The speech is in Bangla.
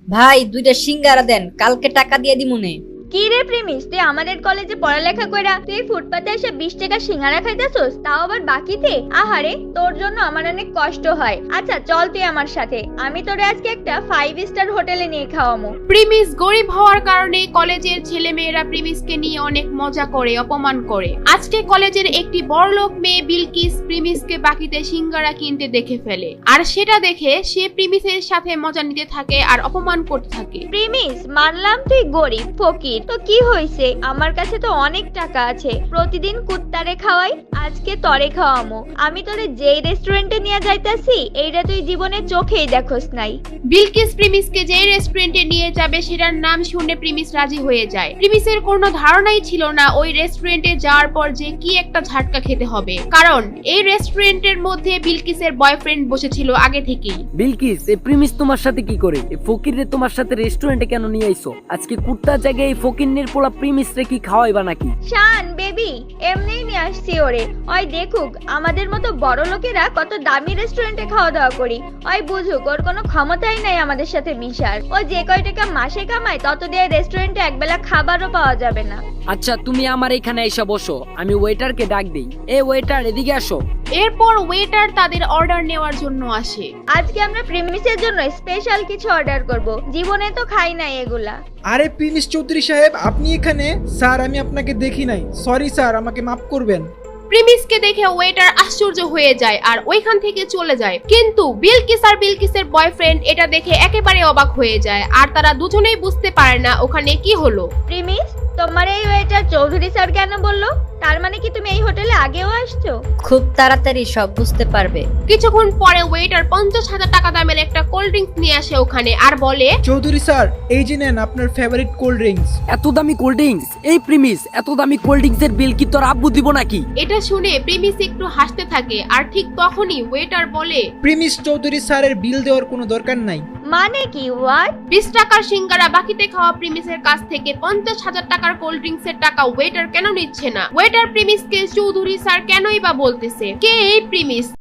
ভাই দুইটা সিঙ্গারা দেন, কালকে টাকা দিয়ে দিমুনে। কি রে প্রেমিস, তুই আমাদের কলেজে পড়ালেখা কইরা তুই ফুটপাতে এসে 20 টাকা সিঙ্গারা খাইতেছস, তাও আবার বাকিতে? আহারে, তোর জন্য আমার অনেক কষ্ট হয়। আচ্ছা চল তুই আমার সাথে, আমি তোরে আজকে একটা 5 স্টার হোটেলে নিয়ে খাওয়ামু। প্রিমিস গরিব হওয়ার কারণে কলেজের ছেলেমেয়েরা প্রিমিসকে নিয়ে অনেক মজা করে, অপমান করে। আজকে কলেজের একটি বড়লোক মেয়ে বিলকিস প্রিমিসকে বাকিতে সিঙ্গারা কিনতে দেখে ফেলে, আর সেটা দেখে সে প্রিমিসের সাথে মজা নিতে থাকে আর অপমান করতে থাকে। প্রেমিস, মানলাম তুই গরিব ফকির, তো কি হইছে? আমার কাছে তো অনেক টাকা আছে, প্রতিদিন কুত্তারে খাওয়াই, আজকে তরে খাওয়ামু। আমি তোরে যেই রেস্টুরেন্টে নিয়ে যাইতাছি এইটা তুই জীবনে চোখেই দেখোস নাই। বিলকিস প্রিমিসকে যে রেস্টুরেন্টে নিয়ে যাবে সেটার নাম শুনে প্রিমিস রাজি হয়ে যায়। প্রিমিসের কোনো ধারণাই ছিল না ওই রেস্টুরেন্টে যাওয়ার পর যে কি একটা ঝাটকা খেতে হবে, কারণ এই রেস্টুরেন্টের মধ্যে বিলকিসের বয়ফ্রেন্ড বসেছিল আগে থেকেই। বিলকিস, এই প্রিমিস তোমার সাথে কি করে? এই ফকিররে তোমার সাথে রেস্টুরেন্টে কেন নিয়ে আইছো? আজকে কুত্তার জায়গায় এই ফকিরনের পোলা প্রিমিস রে কি খাওয়াইবা নাকি? শান বেবি, এমনিই নিয়ে আসছি ওরে। ওই দেখুক আমাদের মতো বড় লোকেরা কত দামি রেস্টুরেন্টে খাওয়া দাওয়া করি, ওই বুঝুক ওর কোনো ক্ষমতাই নাই আমাদের সাথে মিশার। ও যে কয় টাকা মাসে কামায় তত দিয়ে রেস্টুরেন্টে একবেলা খাবারও পাওয়া যাবে না। আচ্ছা তুমি আমার এখানে এসে বসো, আমি ওয়েটারকে ডাক দেই। এ ওয়েটার, এদিকে আসো। এরপর ওয়েটার তাদের অর্ডার নেওয়ার জন্য আসে। আজকে আমরা প্রেমিসের জন্য স্পেশাল কিছু অর্ডার করব, জীবনে তো খাই নাই এগুলা। আরে প্রিমিস চৌধুরী সাহেব, আপনি এখানে? স্যার আমি আপনাকে দেখি নাই, সরি স্যার, আমাকে মাফ করবেন। প্রিমিসকে দেখে ওয়েটার আশ্চর্য হয়ে যায় আর ওইখান থেকে চলে যায়, কিন্তু বিলকিস আর বিলকিসের বয়ফ্রেন্ড এটা দেখে একেবারে অবাক হয়ে যায়, আর তারা দুজনেই বুঝতে পারে না ওখানে কি হলো। প্রিমিস, তোমার এই ওয়েটার চৌধুরী স্যার কেন বললো? তার মানে কি তুমি এই হোটেলে আগেও আসছো? খুব তাড়াতাড়ি সব বুঝতে পারবে। কিছুক্ষণ পরে ওয়েটার 50,000 টাকা দামের একটা কোল্ড ড্রিঙ্কস নিয়ে আসে ওখানে আর বলে, চৌধুরী স্যার, এই যে নেন আপনার ফেভারিট কোল্ড ড্রিঙ্কস। এত দামি কোল্ড ড্রিঙ্কস? এই প্রিমিস, এত দামি কোল্ড ড্রিঙ্কস এর বিল কি তোর আব্বু দিব নাকি? এটা শুনে প্রিমিস একটু হাসতে থাকে, আর ঠিক তখনই ওয়েটার বলে, প্রিমিস চৌধুরী স্যারের বিল দেওয়ার কোনো দরকার নাই। মানে কি? হোয়াট? 20 টাকার সিঙ্গারা বাকিতে খাওয়া প্রিমিসের কাছ থেকে 50,000 টাকার কোল্ড ড্রিঙ্কস এর টাকা ওয়েটার কেন নিচ্ছে না? ওয়েটার প্রিমিসকে চৌধুরী স্যার কেনই বা বলতেছে? কে এই প্রিমিস?